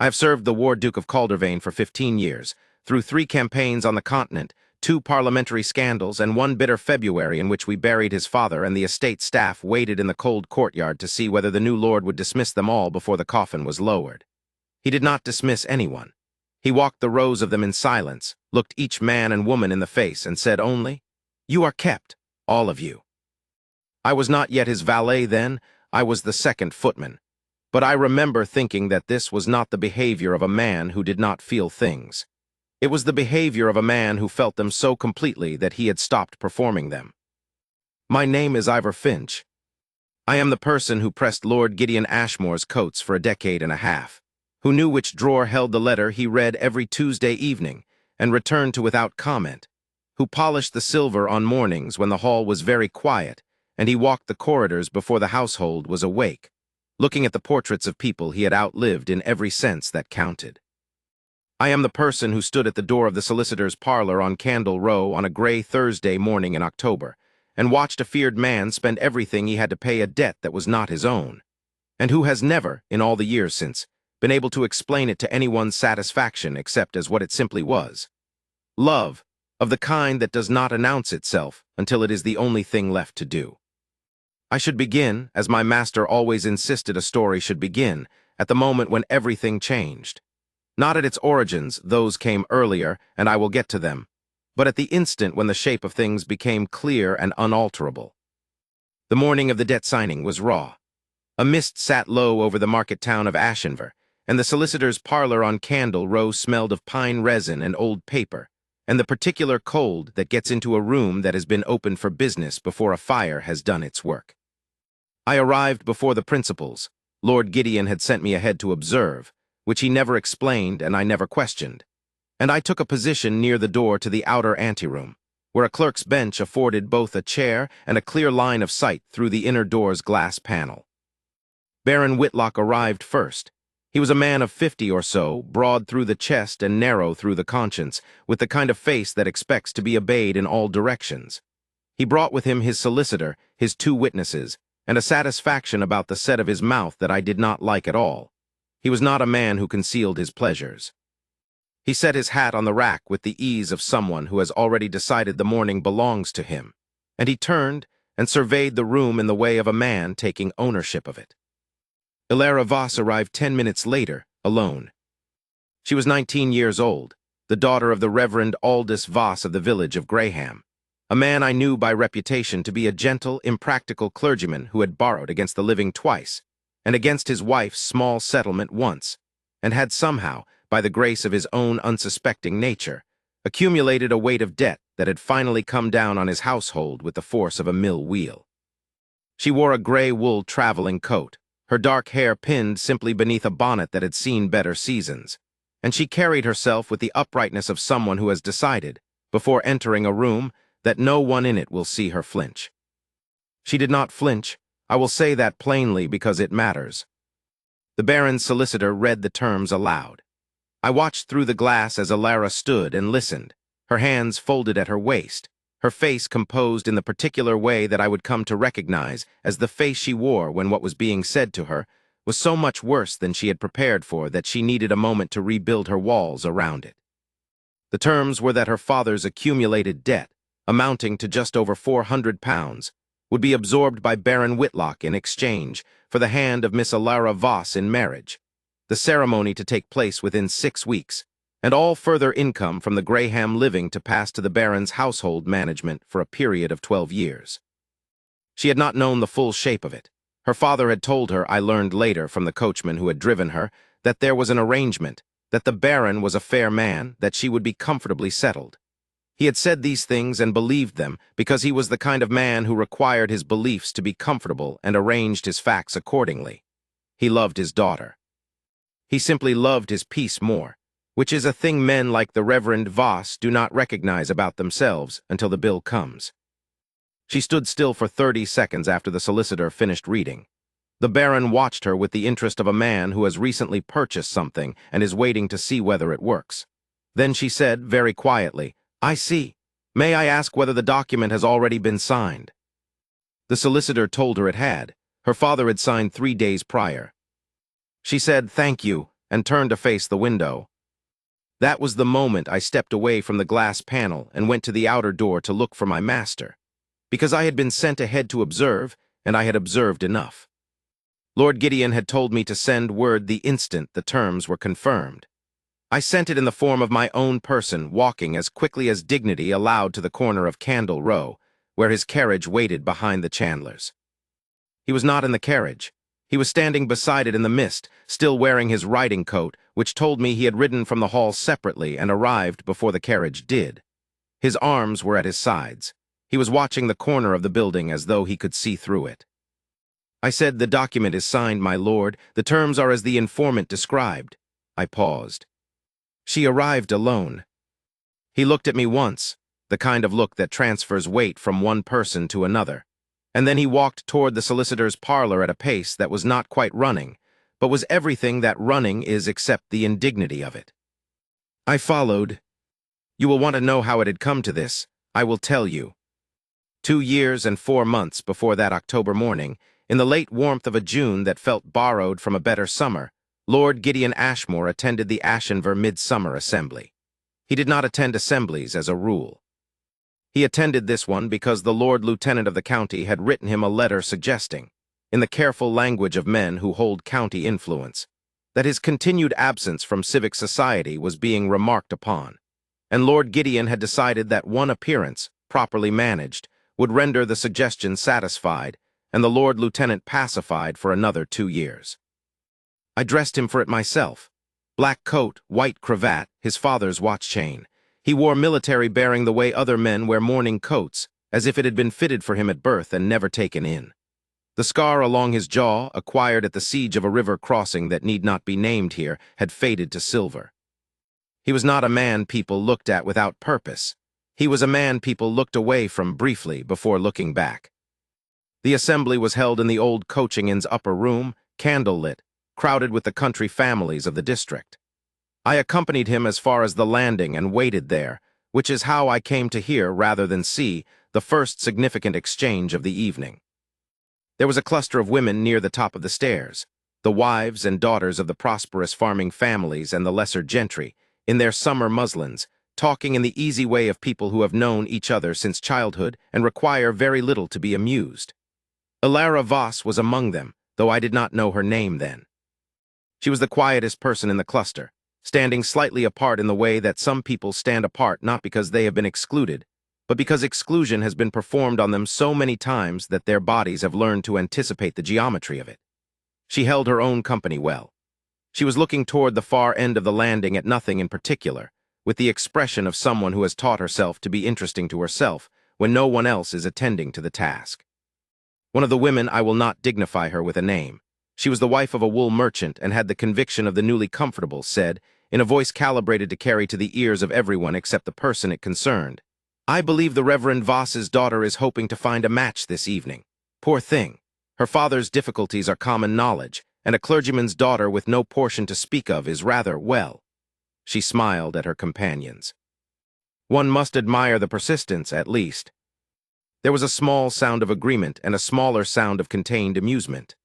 I have served the Ward Duke of Caldervane for 15 years, through 3 campaigns on the continent, 2 parliamentary scandals, and 1 bitter February in which we buried his father, and the estate staff waited in the cold courtyard to see whether the new lord would dismiss them all before the coffin was lowered. He did not dismiss anyone. He walked the rows of them in silence, looked each man and woman in the face, and said only, "You are kept, all of you." I was not yet his valet then, I was the second footman. But I remember thinking that this was not the behavior of a man who did not feel things. It was the behavior of a man who felt them so completely that he had stopped performing them. My name is Ivor Finch. I am the person who pressed Lord Gideon Ashmore's coats for a decade and a half, who knew which drawer held the letter he read every Tuesday evening and returned to without comment, who polished the silver on mornings when the hall was very quiet and he walked the corridors before the household was awake, looking at the portraits of people he had outlived in every sense that counted. I am the person who stood at the door of the solicitor's parlor on Candle Row on a gray Thursday morning in October and watched a feared man spend everything he had to pay a debt that was not his own, and who has never, in all the years since, been able to explain it to anyone's satisfaction except as what it simply was. Love, of the kind that does not announce itself until it is the only thing left to do. I should begin, as my master always insisted a story should begin, at the moment when everything changed. Not at its origins, those came earlier, and I will get to them, but at the instant when the shape of things became clear and unalterable. The morning of the debt signing was raw. A mist sat low over the market town of Ashenver, and the solicitor's parlor on Candle Row smelled of pine resin and old paper, and the particular cold that gets into a room that has been opened for business before a fire has done its work. I arrived before the principals. Lord Gideon had sent me ahead to observe, which he never explained and I never questioned, and I took a position near the door to the outer anteroom, where a clerk's bench afforded both a chair and a clear line of sight through the inner door's glass panel. Baron Whitlock arrived first. He was a man of 50 or so, broad through the chest and narrow through the conscience, with the kind of face that expects to be obeyed in all directions. He brought with him his solicitor, his 2 witnesses, and a satisfaction about the set of his mouth that I did not like at all. He was not a man who concealed his pleasures. He set his hat on the rack with the ease of someone who has already decided the morning belongs to him, and he turned and surveyed the room in the way of a man taking ownership of it. Ilara Voss arrived 10 minutes later, alone. She was 19 years old, the daughter of the Reverend Aldous Voss of the village of Graham, a man I knew by reputation to be a gentle, impractical clergyman who had borrowed against the living twice, and against his wife's small settlement once, and had somehow, by the grace of his own unsuspecting nature, accumulated a weight of debt that had finally come down on his household with the force of a mill wheel. She wore a gray wool traveling coat, her dark hair pinned simply beneath a bonnet that had seen better seasons, and she carried herself with the uprightness of someone who has decided, before entering a room, that no one in it will see her flinch. She did not flinch. I will say that plainly because it matters. The Baron's solicitor read the terms aloud. I watched through the glass as Ilara stood and listened, her hands folded at her waist, her face composed in the particular way that I would come to recognize as the face she wore when what was being said to her was so much worse than she had prepared for that she needed a moment to rebuild her walls around it. The terms were that her father's accumulated debt, amounting to just over £400, would be absorbed by Baron Whitlock in exchange for the hand of Miss Ilara Voss in marriage, the ceremony to take place within 6 weeks, and all further income from the Graham living to pass to the Baron's household management for a period of 12 years. She had not known the full shape of it. Her father had told her, I learned later from the coachman who had driven her, that there was an arrangement, that the Baron was a fair man, that she would be comfortably settled. He had said these things and believed them because he was the kind of man who required his beliefs to be comfortable and arranged his facts accordingly. He loved his daughter. He simply loved his peace more, which is a thing men like the Reverend Voss do not recognize about themselves until the bill comes. She stood still for 30 seconds after the solicitor finished reading. The Baron watched her with the interest of a man who has recently purchased something and is waiting to see whether it works. Then she said, very quietly, "I see. May I ask whether the document has already been signed?" The solicitor told her it had. Her father had signed 3 days prior. She said, "Thank you," and turned to face the window. That was the moment I stepped away from the glass panel and went to the outer door to look for my master, because I had been sent ahead to observe, and I had observed enough. Lord Gideon had told me to send word the instant the terms were confirmed. I sent it in the form of my own person, walking as quickly as dignity allowed to the corner of Candle Row, where his carriage waited behind the Chandlers. He was not in the carriage. He was standing beside it in the mist, still wearing his riding coat, which told me he had ridden from the hall separately and arrived before the carriage did. His arms were at his sides. He was watching the corner of the building as though he could see through it. I said, "The document is signed, my lord. The terms are as the informant described." I paused. She arrived alone. He looked at me once, the kind of look that transfers weight from one person to another, and then he walked toward the solicitor's parlor at a pace that was not quite running, but was everything that running is except the indignity of it. I followed. You will want to know how it had come to this. I will tell you. 2 years and 4 months before that October morning, in the late warmth of a June that felt borrowed from a better summer, Lord Gideon Ashmore attended the Ashenver Midsummer Assembly. He did not attend assemblies as a rule. He attended this one because the Lord Lieutenant of the county had written him a letter suggesting, in the careful language of men who hold county influence, that his continued absence from civic society was being remarked upon, and Lord Gideon had decided that one appearance, properly managed, would render the suggestion satisfied and the Lord Lieutenant pacified for another 2 years. I dressed him for it myself. Black coat, white cravat, his father's watch chain. He wore military bearing the way other men wear mourning coats, as if it had been fitted for him at birth and never taken in. The scar along his jaw, acquired at the siege of a river crossing that need not be named here, had faded to silver. He was not a man people looked at without purpose. He was a man people looked away from briefly before looking back. The assembly was held in the old coaching inn's upper room, candle-lit, crowded with the country families of the district. I accompanied him as far as the landing and waited there, which is how I came to hear, rather than see, the first significant exchange of the evening. There was a cluster of women near the top of the stairs, the wives and daughters of the prosperous farming families and the lesser gentry, in their summer muslins, talking in the easy way of people who have known each other since childhood and require very little to be amused. Elara Voss was among them, though I did not know her name then. She was the quietest person in the cluster, standing slightly apart in the way that some people stand apart not because they have been excluded, but because exclusion has been performed on them so many times that their bodies have learned to anticipate the geometry of it. She held her own company well. She was looking toward the far end of the landing at nothing in particular, with the expression of someone who has taught herself to be interesting to herself when no one else is attending to the task. One of the women, I will not dignify her with a name. She was the wife of a wool merchant and had the conviction of the newly comfortable, said, in a voice calibrated to carry to the ears of everyone except the person it concerned, "I believe the Reverend Voss's daughter is hoping to find a match this evening. Poor thing. Her father's difficulties are common knowledge, and a clergyman's daughter with no portion to speak of is rather, well." She smiled at her companions. One must admire the persistence, at least. There was a small sound of agreement and a smaller sound of contained amusement.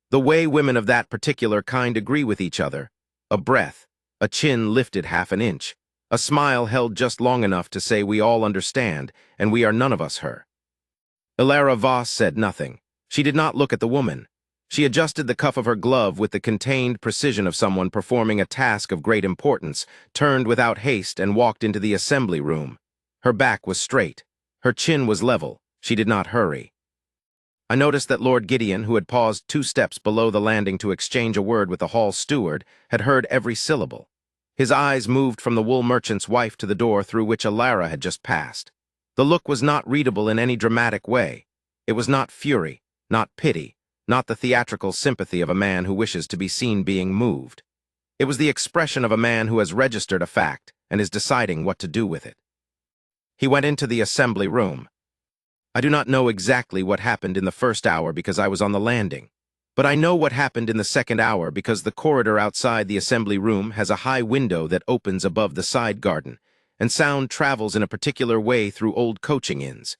The way women of that particular kind agree with each other, a breath, a chin lifted half an inch, a smile held just long enough to say we all understand, and we are none of us her. Elara Voss said nothing. She did not look at the woman. She adjusted the cuff of her glove with the contained precision of someone performing a task of great importance, turned without haste and walked into the assembly room. Her back was straight. Her chin was level. She did not hurry. I noticed that Lord Gideon, who had paused 2 steps below the landing to exchange a word with the hall steward, had heard every syllable. His eyes moved from the wool merchant's wife to the door through which Elara had just passed. The look was not readable in any dramatic way. It was not fury, not pity, not the theatrical sympathy of a man who wishes to be seen being moved. It was the expression of a man who has registered a fact and is deciding what to do with it. He went into the assembly room. I do not know exactly what happened in the first hour because I was on the landing, but I know what happened in the second hour because the corridor outside the assembly room has a high window that opens above the side garden, and sound travels in a particular way through old coaching inns,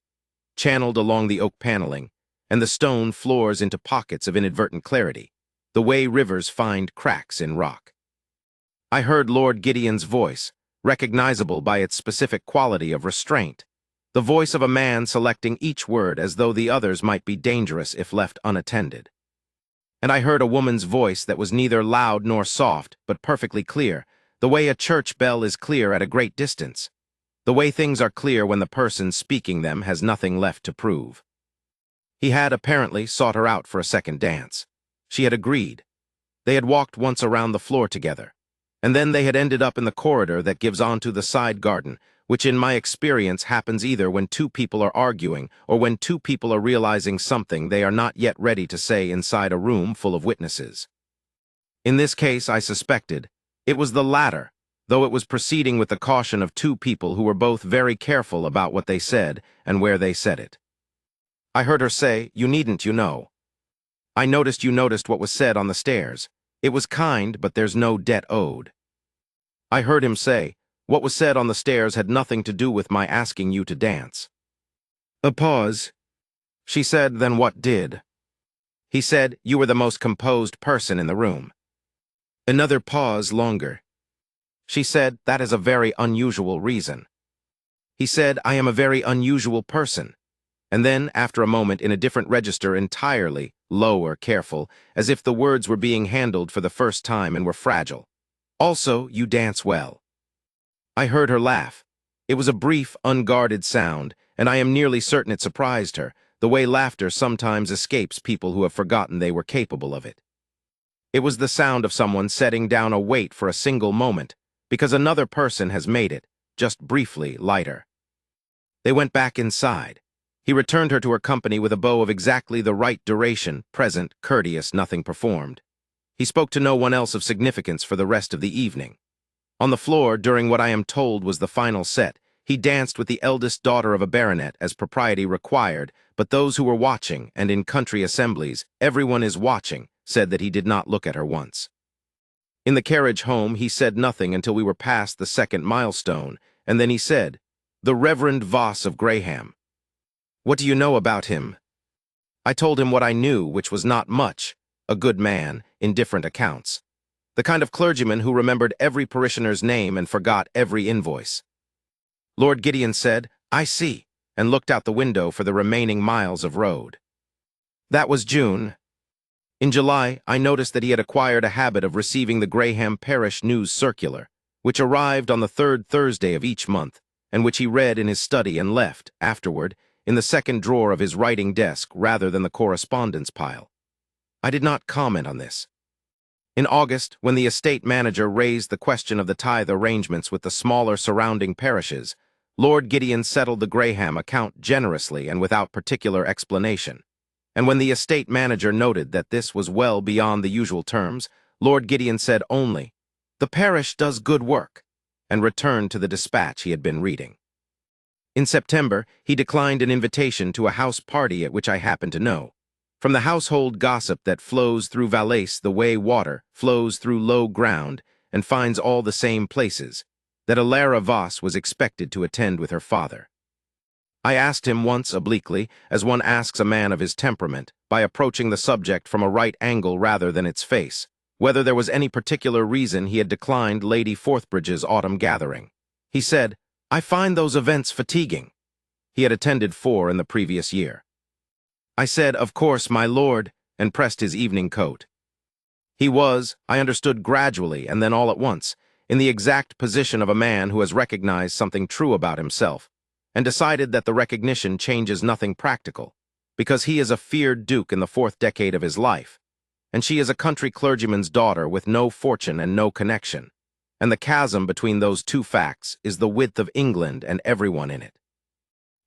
channeled along the oak paneling, and the stone floors into pockets of inadvertent clarity, the way rivers find cracks in rock. I heard Lord Gideon's voice, recognizable by its specific quality of restraint, the voice of a man selecting each word as though the others might be dangerous if left unattended. And I heard a woman's voice that was neither loud nor soft, but perfectly clear, the way a church bell is clear at a great distance, the way things are clear when the person speaking them has nothing left to prove. He had apparently sought her out for a second dance. She had agreed. They had walked once around the floor together, and then they had ended up in the corridor that gives onto the side garden, which in my experience happens either when two people are arguing or when two people are realizing something they are not yet ready to say inside a room full of witnesses. In this case, I suspected, it was the latter, though it was proceeding with the caution of two people who were both very careful about what they said and where they said it. I heard her say, "You needn't, you know. I noticed you noticed what was said on the stairs. It was kind, but there's no debt owed." I heard him say, "What was said on the stairs had nothing to do with my asking you to dance." A pause. She said, "Then what did?" He said, "You were the most composed person in the room." Another pause longer. She said, "That is a very unusual reason." He said, "I am a very unusual person." And then, after a moment, in a different register entirely, lower, careful, as if the words were being handled for the first time and were fragile. "Also, you dance well." I heard her laugh. It was a brief, unguarded sound, and I am nearly certain it surprised her, the way laughter sometimes escapes people who have forgotten they were capable of it. It was the sound of someone setting down a weight for a single moment, because another person has made it, just briefly, lighter. They went back inside. He returned her to her company with a bow of exactly the right duration, present, courteous, nothing performed. He spoke to no one else of significance for the rest of the evening. On the floor, during what I am told was the final set, he danced with the eldest daughter of a baronet as propriety required, but those who were watching, and in country assemblies, everyone is watching, said that he did not look at her once. In the carriage home, he said nothing until we were past the second milestone, and then he said, "The Reverend Voss of Graham. What do you know about him?" I told him what I knew, which was not much. A good man, in different accounts. The kind of clergyman who remembered every parishioner's name and forgot every invoice. Lord Gideon said, "I see," and looked out the window for the remaining miles of road. That was June. In July, I noticed that he had acquired a habit of receiving the Graham Parish News Circular, which arrived on the third Thursday of each month, and which he read in his study and left, afterward, in the second drawer of his writing desk rather than the correspondence pile. I did not comment on this. In August, when the estate manager raised the question of the tithe arrangements with the smaller surrounding parishes, Lord Gideon settled the Graham account generously and without particular explanation. And when the estate manager noted that this was well beyond the usual terms, Lord Gideon said only, "The parish does good work," and returned to the dispatch he had been reading. In September, he declined an invitation to a house party at which I happened to know. From the household gossip that flows through Valais the way water flows through low ground and finds all the same places, that Alara Voss was expected to attend with her father. I asked him once obliquely, as one asks a man of his temperament, by approaching the subject from a right angle rather than its face, whether there was any particular reason he had declined Lady Forthbridge's autumn gathering. He said, "I find those events fatiguing." He had attended 4 in the previous year. I said, "Of course, my lord," and pressed his evening coat. He was, I understood gradually and then all at once, in the exact position of a man who has recognized something true about himself, and decided that the recognition changes nothing practical, because he is a feared duke in the 4th decade of his life, and she is a country clergyman's daughter with no fortune and no connection, and the chasm between those two facts is the width of England and everyone in it.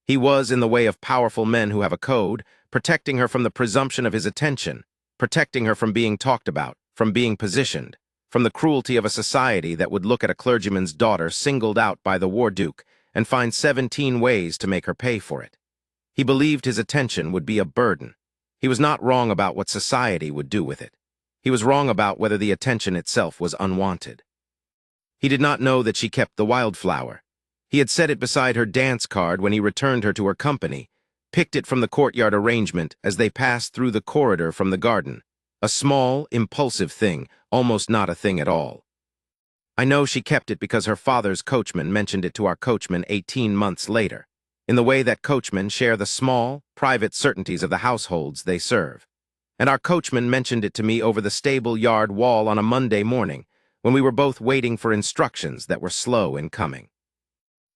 He was in the way of powerful men who have a code, protecting her from the presumption of his attention, protecting her from being talked about, from being positioned, from the cruelty of a society that would look at a clergyman's daughter singled out by the war duke and find 17 ways to make her pay for it. He believed his attention would be a burden. He was not wrong about what society would do with it. He was wrong about whether the attention itself was unwanted. He did not know that she kept the wildflower. He had set it beside her dance card when he returned her to her company, picked it from the courtyard arrangement as they passed through the corridor from the garden. A small, impulsive thing, almost not a thing at all. I know she kept it because her father's coachman mentioned it to our coachman 18 months later, in the way that coachmen share the small, private certainties of the households they serve. And our coachman mentioned it to me over the stable yard wall on a Monday morning, when we were both waiting for instructions that were slow in coming.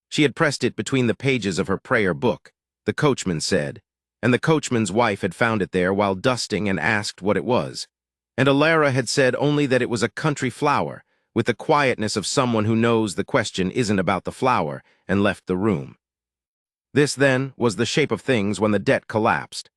She had pressed it between the pages of her prayer book, the coachman said, and the coachman's wife had found it there while dusting and asked what it was. And Alara had said only that it was a country flower, with the quietness of someone who knows the question isn't about the flower, and left the room. This, then, was the shape of things when the debt collapsed.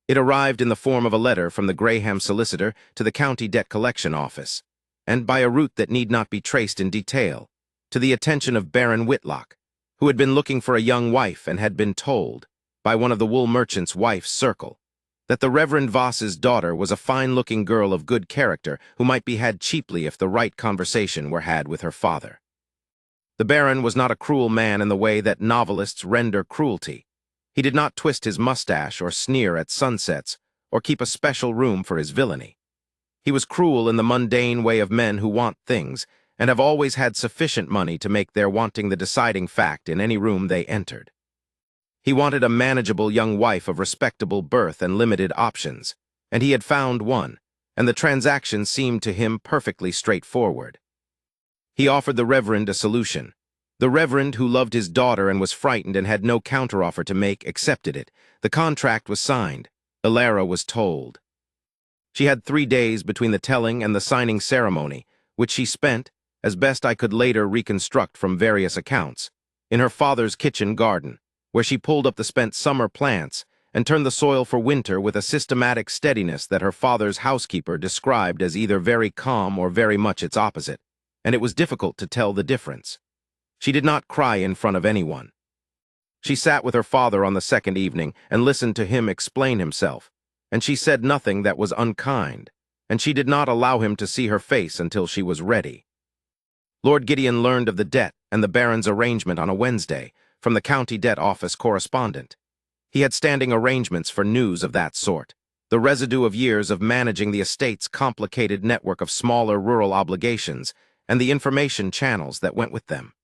It arrived in the form of a letter from the Graham solicitor to the county debt collection office, and by a route that need not be traced in detail, to the attention of Baron Whitlock, who had been looking for a young wife and had been told, by one of the wool merchant's wife's circle, that the Reverend Voss's daughter was a fine-looking girl of good character who might be had cheaply if the right conversation were had with her father. The Baron was not a cruel man in the way that novelists render cruelty. He did not twist his mustache or sneer at sunsets or keep a special room for his villainy. He was cruel in the mundane way of men who want things and have always had sufficient money to make their wanting the deciding fact in any room they entered. He wanted a manageable young wife of respectable birth and limited options, and he had found one, and the transaction seemed to him perfectly straightforward. He offered the Reverend a solution. The Reverend, who loved his daughter and was frightened and had no counteroffer to make, accepted it. The contract was signed. Alara was told. She had 3 days between the telling and the signing ceremony, which she spent, as best I could later reconstruct from various accounts, in her father's kitchen garden, where she pulled up the spent summer plants and turned the soil for winter with a systematic steadiness that her father's housekeeper described as either very calm or very much its opposite, and it was difficult to tell the difference. She did not cry in front of anyone. She sat with her father on the second evening and listened to him explain himself, and she said nothing that was unkind, and she did not allow him to see her face until she was ready. Lord Gideon learned of the debt and the Baron's arrangement on a Wednesday from the county debt office correspondent. He had standing arrangements for news of that sort, the residue of years of managing the estate's complicated network of smaller rural obligations and the information channels that went with them.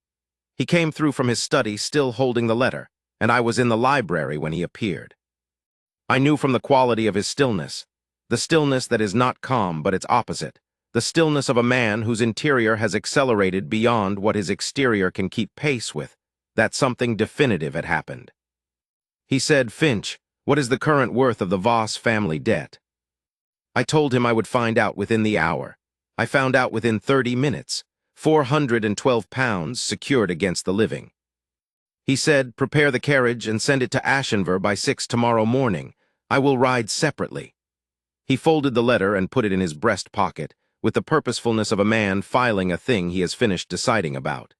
He came through from his study still holding the letter, and I was in the library when he appeared. I knew from the quality of his stillness, the stillness that is not calm but its opposite, the stillness of a man whose interior has accelerated beyond what his exterior can keep pace with, that something definitive had happened. He said, "Finch, what is the current worth of the Voss family debt?" I told him I would find out within the hour. I found out within 30 minutes. £412 secured against the living. He said, "Prepare the carriage and send it to Ashenver by 6 tomorrow morning. I will ride separately." He folded the letter and put it in his breast pocket, with the purposefulness of a man filing a thing he has finished deciding about.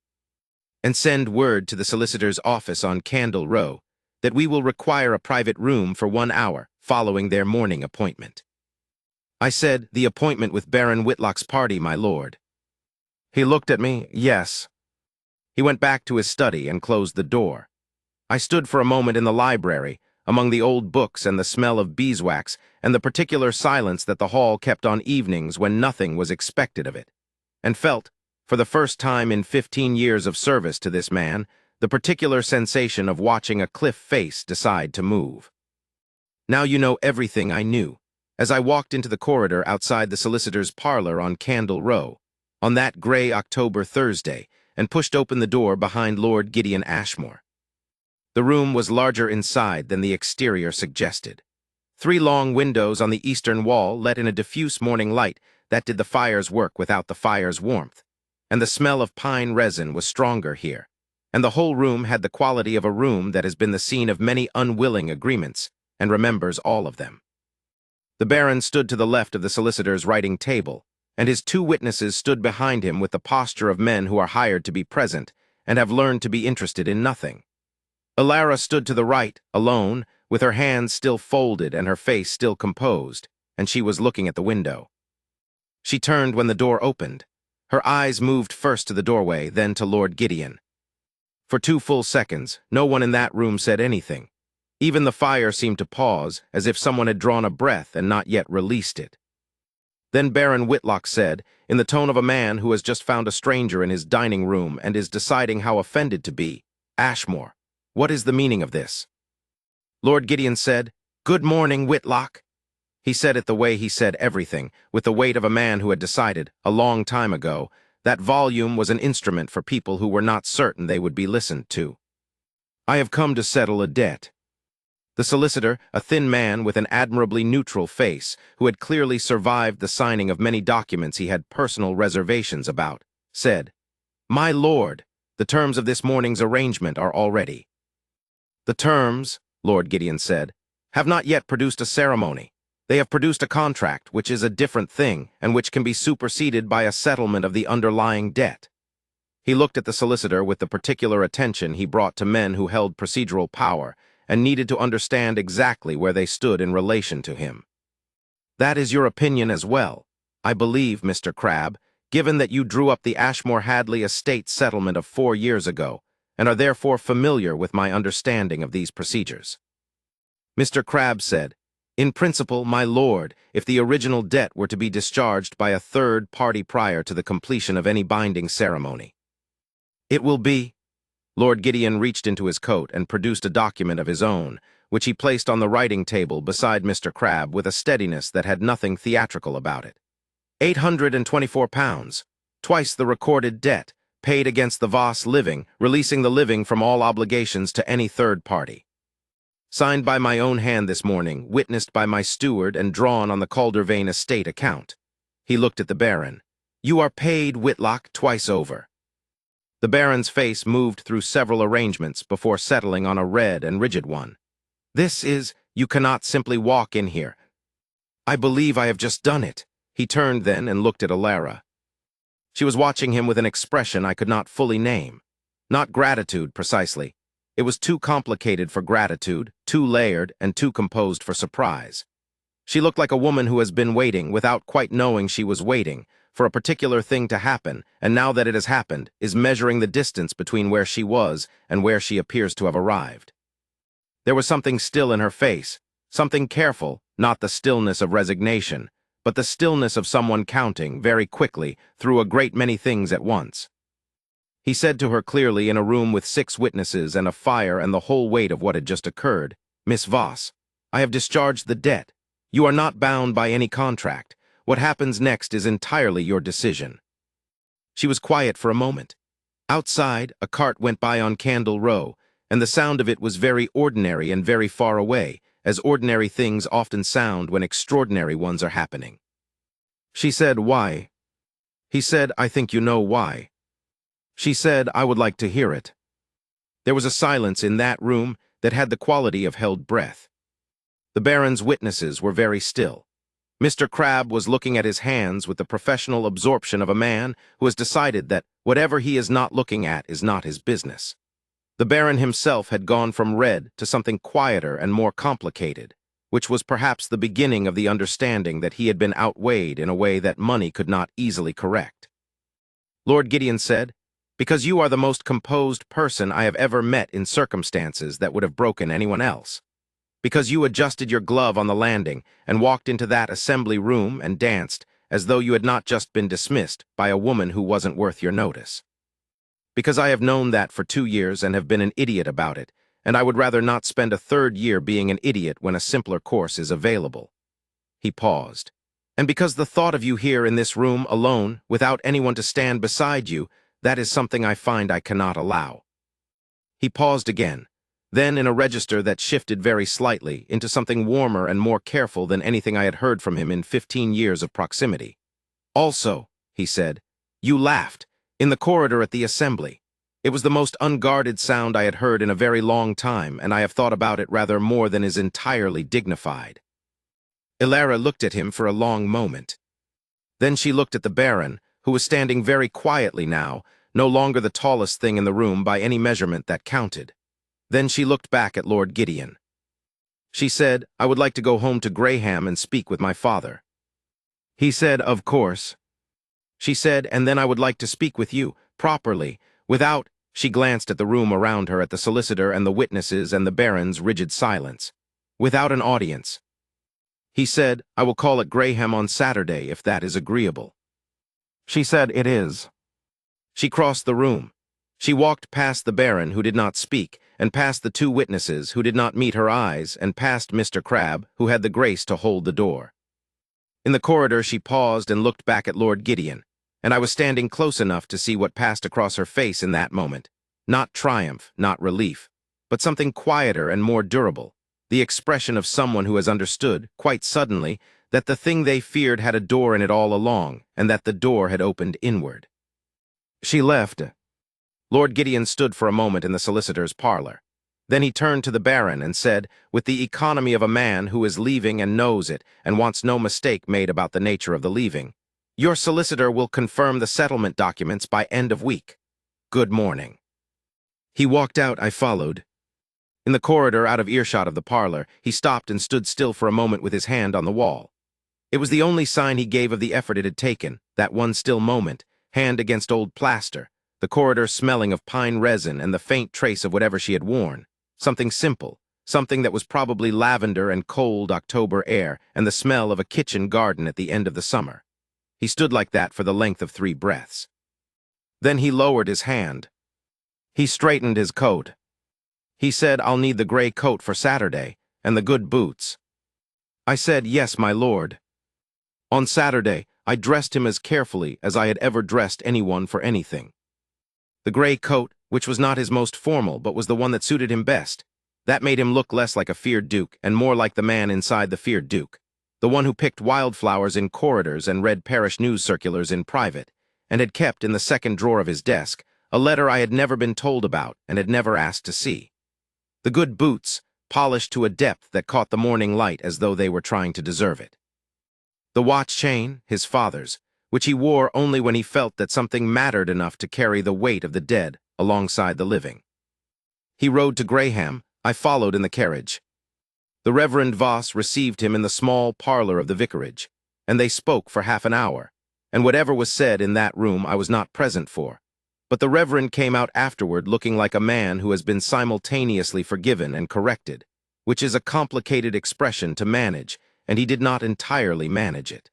"And send word to the solicitor's office on Candle Row that we will require a private room for 1 hour following their morning appointment." I said, "The appointment with Baron Whitlock's party, my lord." He looked at me, "Yes." He went back to his study and closed the door. I stood for a moment in the library, among the old books and the smell of beeswax and the particular silence that the hall kept on evenings when nothing was expected of it, and felt, for the first time in 15 years of service to this man, the particular sensation of watching a cliff face decide to move. Now you know everything I knew, as I walked into the corridor outside the solicitor's parlor on Candle Row, on that gray October Thursday, and pushed open the door behind Lord Gideon Ashmore. The room was larger inside than the exterior suggested. 3 long windows on the eastern wall let in a diffuse morning light that did the fire's work without the fire's warmth, and the smell of pine resin was stronger here, and the whole room had the quality of a room that has been the scene of many unwilling agreements and remembers all of them. The Baron stood to the left of the solicitor's writing table, and his 2 witnesses stood behind him with the posture of men who are hired to be present and have learned to be interested in nothing. Alara stood to the right, alone, with her hands still folded and her face still composed, and she was looking at the window. She turned when the door opened. Her eyes moved first to the doorway, then to Lord Gideon. For 2 full seconds, no one in that room said anything. Even the fire seemed to pause, as if someone had drawn a breath and not yet released it. Then Baron Whitlock said, in the tone of a man who has just found a stranger in his dining room and is deciding how offended to be, "Ashmore, what is the meaning of this?" Lord Gideon said, "Good morning, Whitlock." He said it the way he said everything, with the weight of a man who had decided, a long time ago, that volume was an instrument for people who were not certain they would be listened to. "I have come to settle a debt." The solicitor, a thin man with an admirably neutral face, who had clearly survived the signing of many documents he had personal reservations about, said, "My lord, the terms of this morning's arrangement are all ready." "The terms," Lord Gideon said, "have not yet produced a ceremony. They have produced a contract, which is a different thing, and which can be superseded by a settlement of the underlying debt." He looked at the solicitor with the particular attention he brought to men who held procedural power, and needed to understand exactly where they stood in relation to him. "That is your opinion as well, I believe, Mr. Crabbe, given that you drew up the Ashmore-Hadley estate settlement of 4 years ago, and are therefore familiar with my understanding of these procedures." Mr. Crabbe said, "In principle, my lord, if the original debt were to be discharged by a third party prior to the completion of any binding ceremony." "It will be—" Lord Gideon reached into his coat and produced a document of his own, which he placed on the writing table beside Mr. Crabbe with a steadiness that had nothing theatrical about it. £824, twice the recorded debt, paid against the Voss living, releasing the living from all obligations to any third party. Signed by my own hand this morning, witnessed by my steward, and drawn on the Caldervane estate account. He looked at the Baron. "You are paid, Whitlock, twice over." The Baron's face moved through several arrangements before settling on a red and rigid one. You cannot simply walk in here." "I believe I have just done it." He turned then and looked at Alara. She was watching him with an expression I could not fully name. Not gratitude, precisely. It was too complicated for gratitude, too layered, and too composed for surprise. She looked like a woman who has been waiting, without quite knowing she was waiting, for a particular thing to happen, and now that it has happened, is measuring the distance between where she was and where she appears to have arrived. There was something still in her face, something careful, not the stillness of resignation, but the stillness of someone counting, very quickly, through a great many things at once. He said to her clearly in a room with 6 witnesses and a fire and the whole weight of what had just occurred, "Miss Voss, I have discharged the debt. You are not bound by any contract. What happens next is entirely your decision." She was quiet for a moment. Outside, a cart went by on Candle Row, and the sound of it was very ordinary and very far away, as ordinary things often sound when extraordinary ones are happening. She said, "Why?" He said, "I think you know why." She said, "I would like to hear it." There was a silence in that room that had the quality of held breath. The Baron's witnesses were very still. Mr. Crabbe was looking at his hands with the professional absorption of a man who has decided that whatever he is not looking at is not his business. The Baron himself had gone from red to something quieter and more complicated, which was perhaps the beginning of the understanding that he had been outweighed in a way that money could not easily correct. Lord Gideon said, "Because you are the most composed person I have ever met in circumstances that would have broken anyone else. Because you adjusted your glove on the landing and walked into that assembly room and danced as though you had not just been dismissed by a woman who wasn't worth your notice. Because I have known that for 2 years and have been an idiot about it, and I would rather not spend a 3rd year being an idiot when a simpler course is available." He paused. "And because the thought of you here in this room alone, without anyone to stand beside you, that is something I find I cannot allow." He paused again, then in a register that shifted very slightly into something warmer and more careful than anything I had heard from him in 15 years of proximity. "Also," he said, "you laughed, in the corridor at the assembly. It was the most unguarded sound I had heard in a very long time, and I have thought about it rather more than is entirely dignified." Alara looked at him for a long moment. Then she looked at the Baron, who was standing very quietly now, no longer the tallest thing in the room by any measurement that counted. Then she looked back at Lord Gideon. She said, "I would like to go home to Graham and speak with my father." He said, "Of course." She said, "And then I would like to speak with you, properly, without—" She glanced at the room around her, at the solicitor and the witnesses and the Baron's rigid silence. "Without an audience." He said, "I will call at Graham on Saturday if that is agreeable." She said, "It is." She crossed the room. She walked past the Baron, who did not speak, and past the two witnesses, who did not meet her eyes, and past Mr. Crabbe, who had the grace to hold the door. In the corridor she paused and looked back at Lord Gideon, and I was standing close enough to see what passed across her face in that moment. Not triumph, not relief, but something quieter and more durable, the expression of someone who has understood, quite suddenly, that the thing they feared had a door in it all along, and that the door had opened inward. She left. Lord Gideon stood for a moment in the solicitor's parlor. Then he turned to the Baron and said, with the economy of a man who is leaving and knows it and wants no mistake made about the nature of the leaving, "Your solicitor will confirm the settlement documents by end of week. Good morning." He walked out. I followed. In the corridor, out of earshot of the parlor, he stopped and stood still for a moment with his hand on the wall. It was the only sign he gave of the effort it had taken, that one still moment, hand against old plaster, the corridor smelling of pine resin and the faint trace of whatever she had worn. Something simple, something that was probably lavender and cold October air and the smell of a kitchen garden at the end of the summer. He stood like that for the length of 3 breaths. Then he lowered his hand. He straightened his coat. He said, "I'll need the gray coat for Saturday, and the good boots." I said, "Yes, my lord." On Saturday, I dressed him as carefully as I had ever dressed anyone for anything. The gray coat, which was not his most formal but was the one that suited him best, that made him look less like a feared duke and more like the man inside the feared duke, the one who picked wildflowers in corridors and read parish news circulars in private, and had kept in the second drawer of his desk a letter I had never been told about and had never asked to see. The good boots, polished to a depth that caught the morning light as though they were trying to deserve it. The watch chain, his father's, which he wore only when he felt that something mattered enough to carry the weight of the dead alongside the living. He rode to Graham. I followed in the carriage. The Reverend Voss received him in the small parlor of the vicarage, and they spoke for half an hour, and whatever was said in that room I was not present for. But the Reverend came out afterward looking like a man who has been simultaneously forgiven and corrected, which is a complicated expression to manage, and he did not entirely manage it.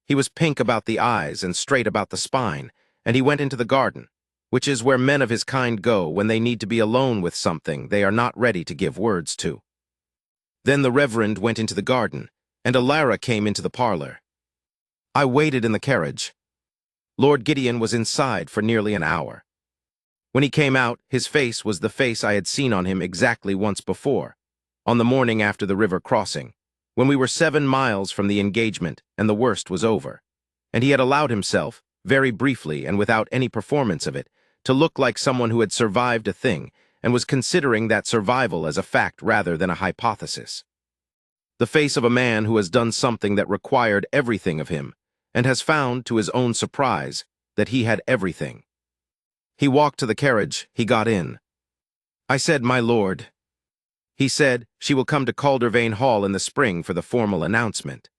He was pink about the eyes and straight about the spine, and he went into the garden, which is where men of his kind go when they need to be alone with something they are not ready to give words to. Then the Reverend went into the garden, and Alara came into the parlor. I waited in the carriage. Lord Gideon was inside for nearly an hour. When he came out, his face was the face I had seen on him exactly once before, on the morning after the river crossing, when we were 7 miles from the engagement and the worst was over, and he had allowed himself, very briefly and without any performance of it, to look like someone who had survived a thing and was considering that survival as a fact rather than a hypothesis. The face of a man who has done something that required everything of him and has found, to his own surprise, that he had everything. He walked to the carriage. He got in. I said, "My lord." He said, "She will come to Caldervane Hall in the spring for the formal announcement.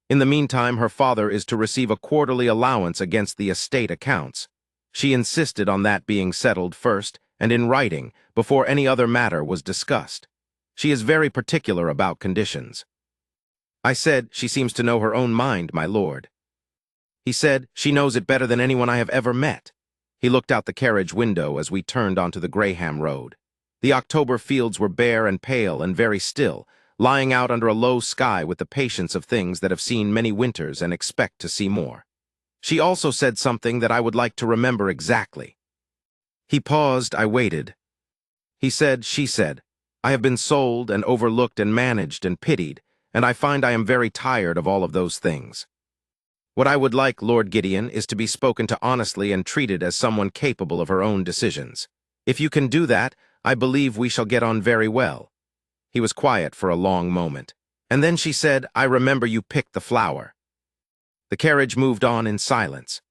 In the meantime, her father is to receive a quarterly allowance against the estate accounts. She insisted on that being settled first and in writing before any other matter was discussed. She is very particular about conditions." I said, "She seems to know her own mind, my lord." He said, "She knows it better than anyone I have ever met." He looked out the carriage window as we turned onto the Graham Road. The October fields were bare and pale and very still, lying out under a low sky with the patience of things that have seen many winters and expect to see more. She also said something that I would like to remember exactly. He paused. I waited. He said, she said, "I have been sold and overlooked and managed and pitied, and I find I am very tired of all of those things. What I would like, Lord Gideon, is to be spoken to honestly and treated as someone capable of her own decisions. If you can do that, I believe we shall get on very well." He was quiet for a long moment, and then she said, "I remember you picked the flower." The carriage moved on in silence.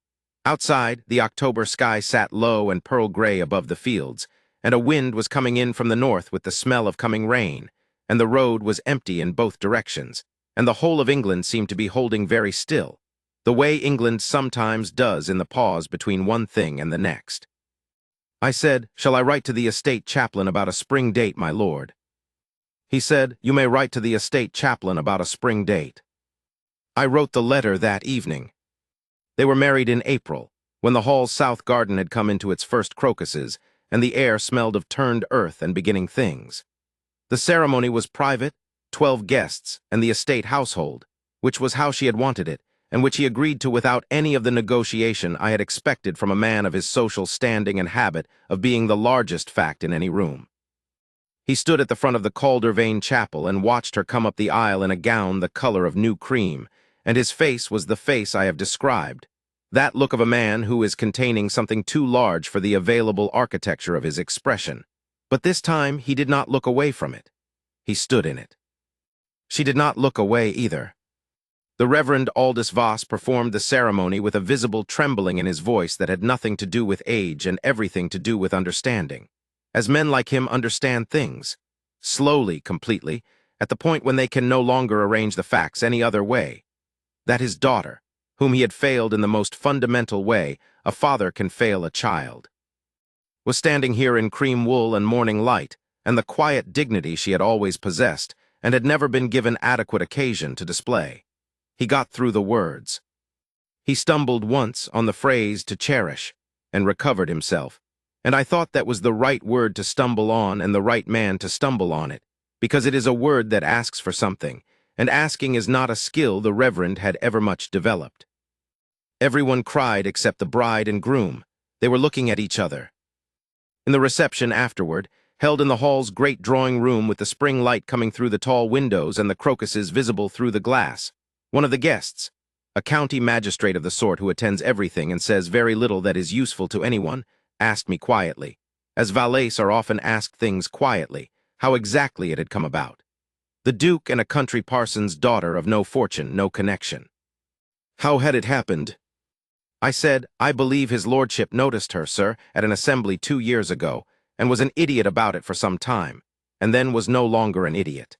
Outside, the October sky sat low and pearl gray above the fields, and a wind was coming in from the north with the smell of coming rain, and the road was empty in both directions, and the whole of England seemed to be holding very still, the way England sometimes does in the pause between one thing and the next. I said, "Shall I write to the estate chaplain about a spring date, my lord?" He said, "You may write to the estate chaplain about a spring date." I wrote the letter that evening. They were married in April, when the hall's south garden had come into its first crocuses, and the air smelled of turned earth and beginning things. The ceremony was private, 12 guests, and the estate household, which was how she had wanted it, and which he agreed to without any of the negotiation I had expected from a man of his social standing and habit of being the largest fact in any room. He stood at the front of the Caldervane chapel and watched her come up the aisle in a gown the color of new cream, and his face was the face I have described, that look of a man who is containing something too large for the available architecture of his expression. But this time he did not look away from it. He stood in it. She did not look away either. The Reverend Aldous Voss performed the ceremony with a visible trembling in his voice that had nothing to do with age and everything to do with understanding, as men like him understand things, slowly, completely, at the point when they can no longer arrange the facts any other way. That his daughter, whom he had failed in the most fundamental way a father can fail a child, was standing here in cream wool and morning light, and the quiet dignity she had always possessed and had never been given adequate occasion to display. He got through the words. He stumbled once on the phrase "to cherish," and recovered himself, and I thought that was the right word to stumble on and the right man to stumble on it, because it is a word that asks for something, and asking is not a skill the Reverend had ever much developed. Everyone cried except the bride and groom. They were looking at each other. In the reception afterward, held in the hall's great drawing room with the spring light coming through the tall windows and the crocuses visible through the glass, one of the guests, a county magistrate of the sort who attends everything and says very little that is useful to anyone, asked me quietly, as valets are often asked things quietly, how exactly it had come about. The Duke and a country parson's daughter of no fortune, no connection. How had it happened? I said, "I believe his lordship noticed her, sir, at an assembly 2 years ago, and was an idiot about it for some time, and then was no longer an idiot."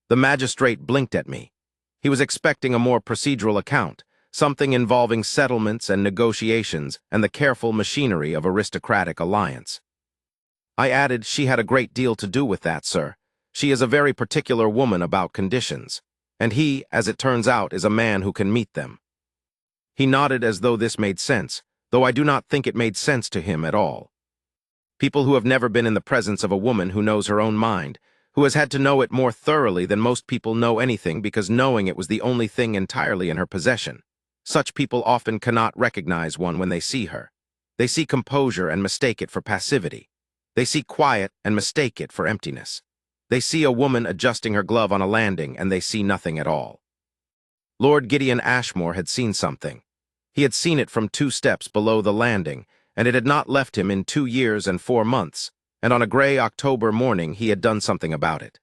The magistrate blinked at me. He was expecting a more procedural account, something involving settlements and negotiations and the careful machinery of aristocratic alliance. I added, "She had a great deal to do with that, sir. She is a very particular woman about conditions, and he, as it turns out, is a man who can meet them." He nodded as though this made sense, though I do not think it made sense to him at all. People who have never been in the presence of a woman who knows her own mind, who has had to know it more thoroughly than most people know anything because knowing it was the only thing entirely in her possession, such people often cannot recognize one when they see her. They see composure and mistake it for passivity. They see quiet and mistake it for emptiness. They see a woman adjusting her glove on a landing, and they see nothing at all. Lord Gideon Ashmore had seen something. He had seen it from 2 steps below the landing, and it had not left him in 2 years and 4 months, and on a gray October morning he had done something about it.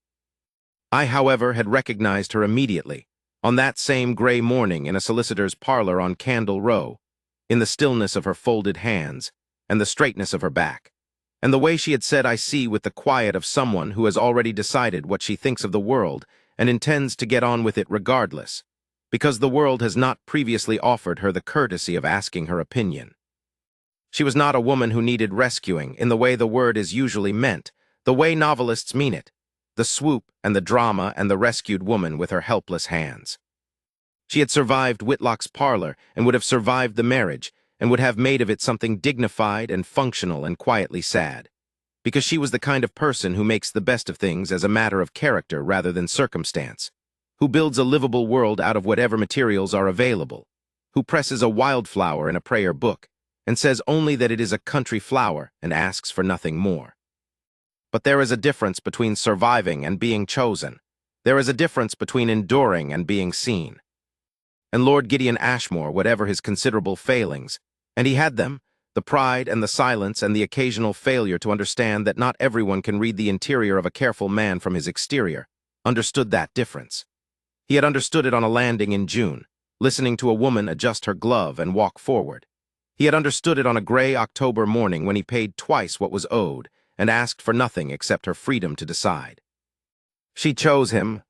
I, however, had recognized her immediately, on that same gray morning in a solicitor's parlor on Candle Row, in the stillness of her folded hands, and the straightness of her back, and the way she had said "I see" with the quiet of someone who has already decided what she thinks of the world and intends to get on with it regardless, because the world has not previously offered her the courtesy of asking her opinion. She was not a woman who needed rescuing in the way the word is usually meant, the way novelists mean it, the swoop and the drama and the rescued woman with her helpless hands. She had survived Whitlock's parlor and would have survived the marriage, and would have made of it something dignified and functional and quietly sad, because she was the kind of person who makes the best of things as a matter of character rather than circumstance, who builds a livable world out of whatever materials are available, who presses a wildflower in a prayer book, and says only that it is a country flower and asks for nothing more. But there is a difference between surviving and being chosen. There is a difference between enduring and being seen. And Lord Gideon Ashmore, whatever his considerable failings, and he had them, the pride and the silence and the occasional failure to understand that not everyone can read the interior of a careful man from his exterior, understood that difference. He had understood it on a landing in June, listening to a woman adjust her glove and walk forward. He had understood it on a gray October morning when he paid twice what was owed and asked for nothing except her freedom to decide. She chose him.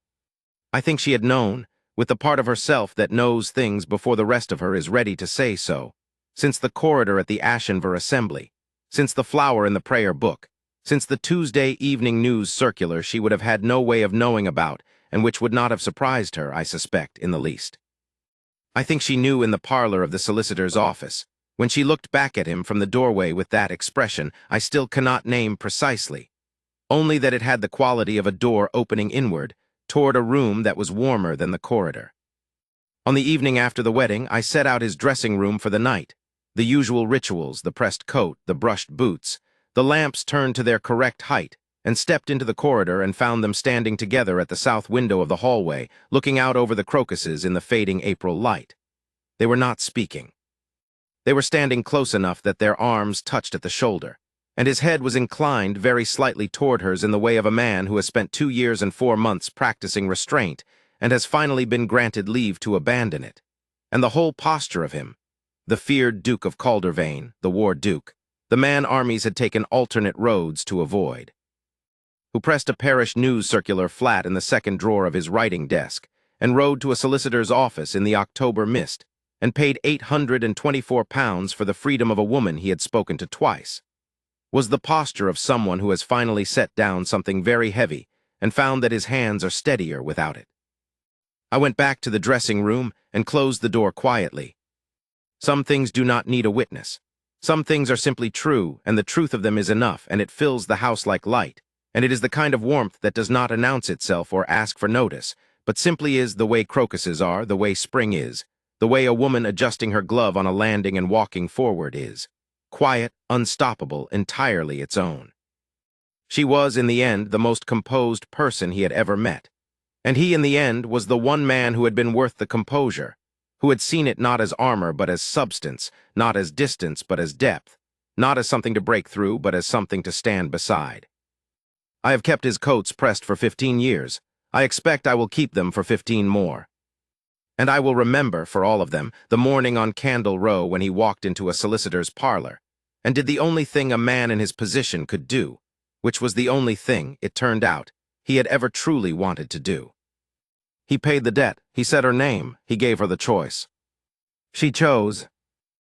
I think she had known, with the part of herself that knows things before the rest of her is ready to say so, since the corridor at the Ashenver Assembly, since the flower in the prayer book, since the Tuesday evening news circular she would have had no way of knowing about, and which would not have surprised her, I suspect, in the least. I think she knew in the parlor of the solicitor's office. When she looked back at him from the doorway with that expression, I still cannot name precisely, only that it had the quality of a door opening inward, toward a room that was warmer than the corridor. On the evening after the wedding, I set out his dressing room for the night. The usual rituals, the pressed coat, the brushed boots, the lamps turned to their correct height, and stepped into the corridor and found them standing together at the south window of the hallway, looking out over the crocuses in the fading April light. They were not speaking. They were standing close enough that their arms touched at the shoulder, and his head was inclined very slightly toward hers in the way of a man who has spent 2 years and 4 months practicing restraint and has finally been granted leave to abandon it. And the whole posture of him, the feared Duke of Caldervane, the war duke, the man armies had taken alternate roads to avoid, who pressed a parish news circular flat in the second drawer of his writing desk and rode to a solicitor's office in the October mist and paid £824 for the freedom of a woman he had spoken to twice, was the posture of someone who has finally set down something very heavy and found that his hands are steadier without it. I went back to the dressing room and closed the door quietly. Some things do not need a witness. Some things are simply true, and the truth of them is enough, and it fills the house like light, and it is the kind of warmth that does not announce itself or ask for notice, but simply is the way crocuses are, the way spring is, the way a woman adjusting her glove on a landing and walking forward is, quiet, unstoppable, entirely its own. She was, in the end, the most composed person he had ever met, and he, in the end, was the one man who had been worth the composure, who had seen it not as armor but as substance, not as distance but as depth, not as something to break through but as something to stand beside. I have kept his coats pressed for 15 years. I expect I will keep them for 15 more. And I will remember, for all of them, the morning on Candle Row when he walked into a solicitor's parlor, and did the only thing a man in his position could do, which was the only thing, it turned out, he had ever truly wanted to do. He paid the debt, he said her name, he gave her the choice. She chose,